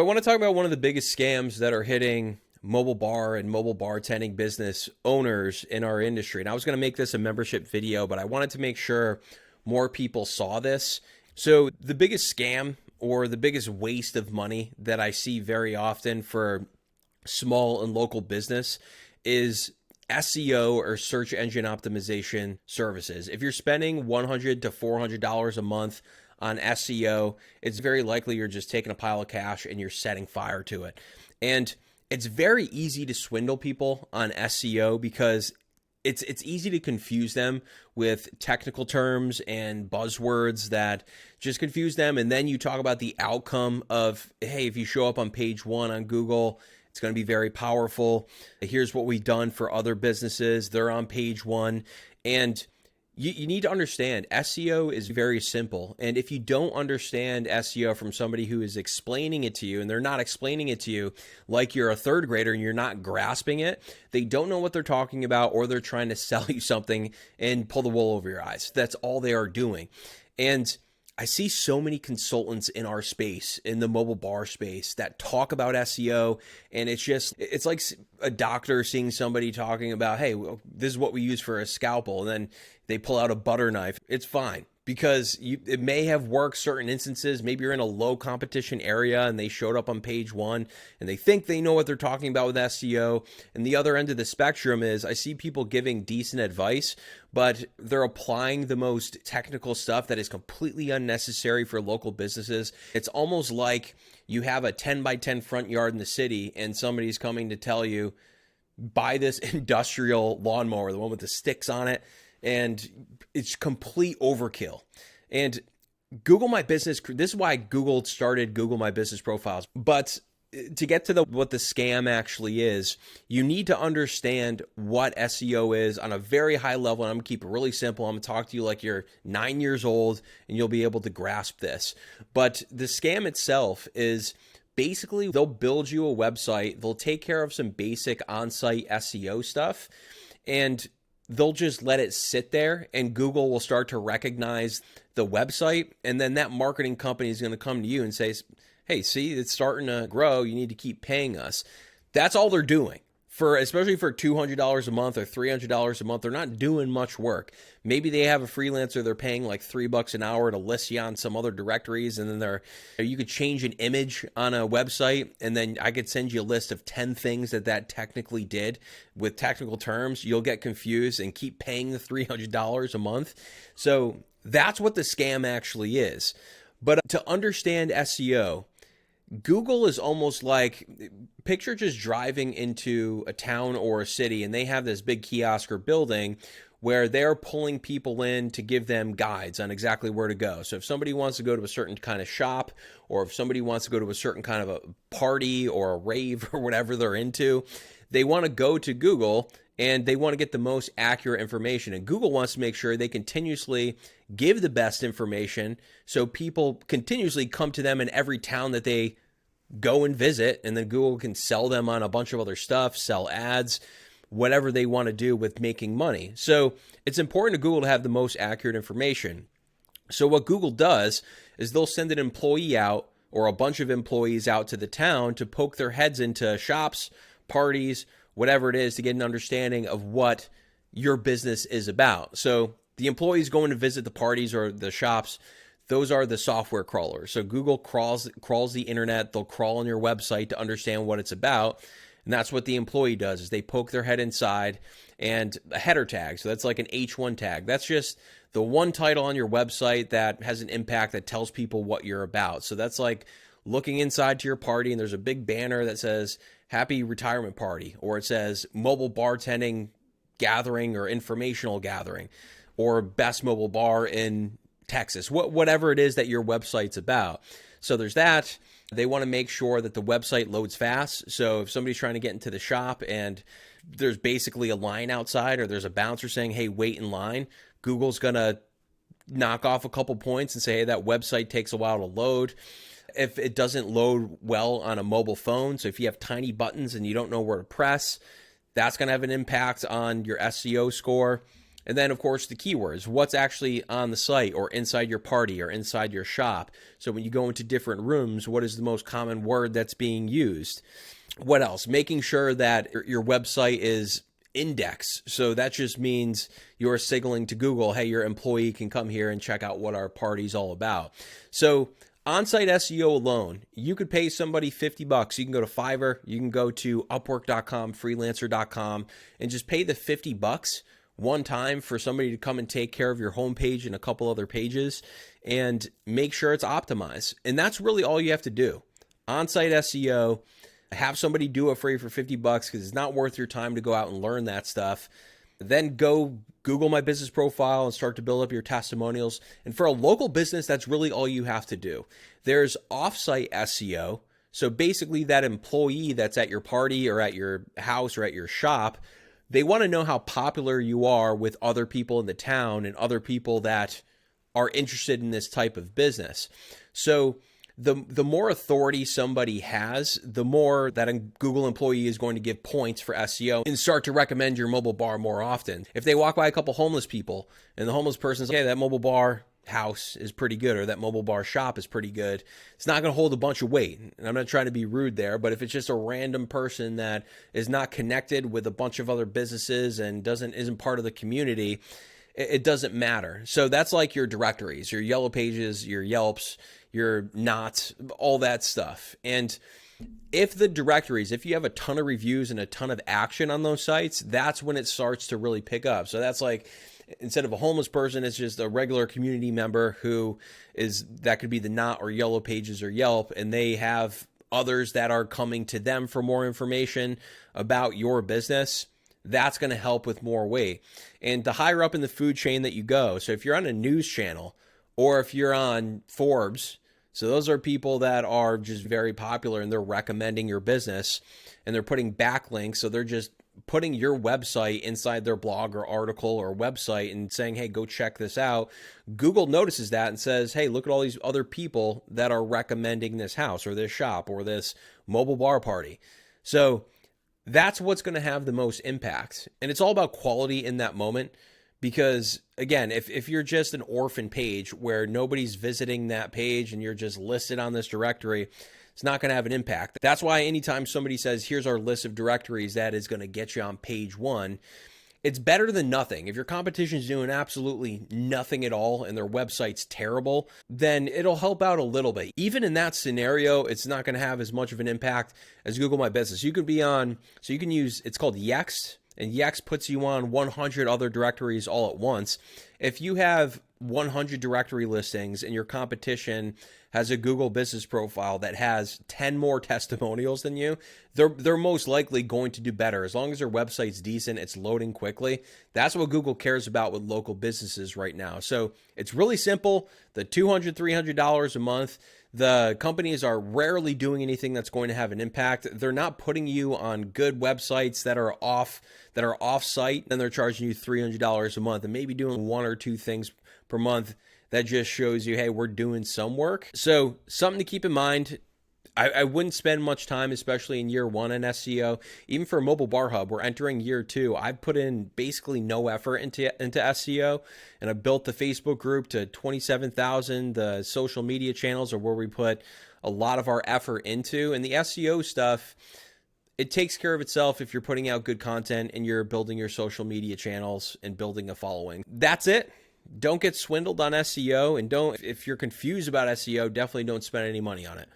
I want to talk about one of the biggest scams that are hitting mobile bar and mobile bartending business owners in our industry. And I was going to make this a membership video, but I wanted to make sure more people saw this. So the biggest scam or the biggest waste of money that I see very often for small and local business is SEO or search engine optimization services. If you're spending $100 to $400 a month on SEO, it's very likely you're just taking a pile of cash and you're setting fire to it. And it's very easy to swindle people on SEO because it's easy to confuse them with technical terms and buzzwords that just confuse them. And then you talk about the outcome of, hey, if you show up on page 1 on Google, it's going to be very powerful. Here's what we've done for other businesses. They're on page 1. And you need to understand SEO is very simple. And if you don't understand SEO from somebody who is explaining it to you, and they're not explaining it to you like you're a third grader and you're not grasping it, they don't know what they're talking about, or they're trying to sell you something and pull the wool over your eyes. That's all they are doing. And I see so many consultants in our space, in the mobile bar space, that talk about SEO, and it's like a doctor seeing somebody talking about, hey, well, this is what we use for a scalpel, and then they pull out a butter knife. It's fine, because it may have worked certain instances. Maybe you're in a low competition area and they showed up on page 1 and they think they know what they're talking about with SEO. And the other end of the spectrum is I see people giving decent advice, but they're applying the most technical stuff that is completely unnecessary for local businesses. It's almost like you have a 10 by 10 front yard in the city and somebody's coming to tell you, buy this industrial lawnmower, the one with the sticks on it. And it's complete overkill. And Google My Business, this is why Google started Google My Business profiles. But to get to what the scam actually is, you need to understand what SEO is on a very high level. And I'm gonna keep it really simple. I'm gonna talk to you like you're 9 years old and you'll be able to grasp this. But the scam itself is basically they'll build you a website, they'll take care of some basic on-site SEO stuff, and they'll just let it sit there, and Google will start to recognize the website. And then that marketing company is going to come to you and say, hey, see, it's starting to grow. You need to keep paying us. That's all they're doing. Especially for $200 a month or $300 a month, they're not doing much work. Maybe they have a freelancer they're paying like $3 an hour to list you on some other directories, and then you could change an image on a website, and then I could send you a list of 10 things that technically did with technical terms. You'll get confused and keep paying the $300 a month. So that's what the scam actually is. But to understand SEO, Google is almost like, picture just driving into a town or a city and they have this big kiosk or building where they're pulling people in to give them guides on exactly where to go. So if somebody wants to go to a certain kind of shop, or if somebody wants to go to a certain kind of a party or a rave or whatever they're into, they want to go to Google and they want to get the most accurate information. And Google wants to make sure they continuously give the best information so people continuously come to them in every town that they go and visit, and then Google can sell them on a bunch of other stuff, sell ads, whatever they want to do with making money. So it's important to Google to have the most accurate information. So what Google does is they'll send an employee out, or a bunch of employees out to the town to poke their heads into shops, parties, whatever it is, to get an understanding of what your business is about. So the employees going to visit the parties or the shops, those are the software crawlers. So Google crawls the internet. They'll crawl on your website to understand what it's about. And that's what the employee does, is they poke their head inside, and a header tag. So that's like an H1 tag. That's just the one title on your website that has an impact that tells people what you're about. So that's like looking inside to your party and there's a big banner that says happy retirement party, or it says mobile bartending gathering or informational gathering, or best mobile bar in Texas, whatever it is that your website's about. So there's that. They want to make sure that the website loads fast. So if somebody's trying to get into the shop and there's basically a line outside, or there's a bouncer saying, hey, wait in line, Google's going to knock off a couple points and say, hey, that website takes a while to load. If it doesn't load well on a mobile phone, so if you have tiny buttons and you don't know where to press, that's going to have an impact on your SEO score. And then, of course, the keywords, what's actually on the site or inside your party or inside your shop. So when you go into different rooms, what is the most common word that's being used? What else? Making sure that your website is indexed. So that just means you're signaling to Google, hey, your employee can come here and check out what our party's all about. So on-site SEO alone, you could pay somebody 50 bucks. You can go to Fiverr, you can go to upwork.com, freelancer.com, and just pay the 50 bucks one time for somebody to come and take care of your homepage and a couple other pages and make sure it's optimized. And that's really all you have to do. On-site SEO, have somebody do it for you for 50 bucks because it's not worth your time to go out and learn that stuff. Then go Google My Business Profile and start to build up your testimonials. And for a local business, that's really all you have to do. There's offsite SEO. So basically that employee that's at your party or at your house or at your shop, they want to know how popular you are with other people in the town and other people that are interested in this type of business. So the more authority somebody has, the more that a Google employee is going to give points for SEO and start to recommend your mobile bar more often. If they walk by a couple homeless people and the homeless person's like, hey, that mobile bar house is pretty good or that mobile bar shop is pretty good, it's not going to hold a bunch of weight. And I'm not trying to be rude there, but if it's just a random person that is not connected with a bunch of other businesses and isn't part of the community, it doesn't matter. So that's like your directories, your Yellow Pages, your Yelps, your Knots, all that stuff. And if the directories, if you have a ton of reviews and a ton of action on those sites, that's when it starts to really pick up. So that's like, instead of a homeless person, it's just a regular community member that could be the Knot or Yellow Pages or Yelp, and they have others that are coming to them for more information about your business. That's going to help with more weight. And the higher up in the food chain that you go, so if you're on a news channel or if you're on Forbes, so those are people that are just very popular and they're recommending your business and they're putting backlinks. So they're just putting your website inside their blog or article or website and saying, hey, go check this out. Google notices that and says, hey, look at all these other people that are recommending this house or this shop or this mobile bar party. So that's what's going to have the most impact. And it's all about quality in that moment. Because again, if you're just an orphan page where nobody's visiting that page and you're just listed on this directory, it's not going to have an impact. That's why anytime somebody says, here's our list of directories that is going to get you on page one, it's better than nothing. If your competition is doing absolutely nothing at all and their website's terrible, then it'll help out a little bit. Even in that scenario, it's not going to have as much of an impact as Google My Business. You could be on, so you can use, it's called Yext. And Yext puts you on 100 other directories all at once. If you have 100 directory listings and your competition has a Google Business Profile that has 10 more testimonials than you, they're most likely going to do better. As long as their website's decent, it's loading quickly. That's what Google cares about with local businesses right now. So it's really simple. The $200, $300 a month. The companies are rarely doing anything that's going to have an impact. They're not putting you on good websites that are off-site, and they're charging you $300 a month and maybe doing one or two things per month that just shows you, hey, we're doing some work. So something to keep in mind. I wouldn't spend much time, especially in year one in SEO. Even for Mobile Bar Hub, we're entering year two. I've put in basically no effort into SEO, and I built the Facebook group to 27,000. The social media channels are where we put a lot of our effort into. And the SEO stuff, it takes care of itself if you're putting out good content and you're building your social media channels and building a following. That's it. Don't get swindled on SEO, and if you're confused about SEO, definitely don't spend any money on it.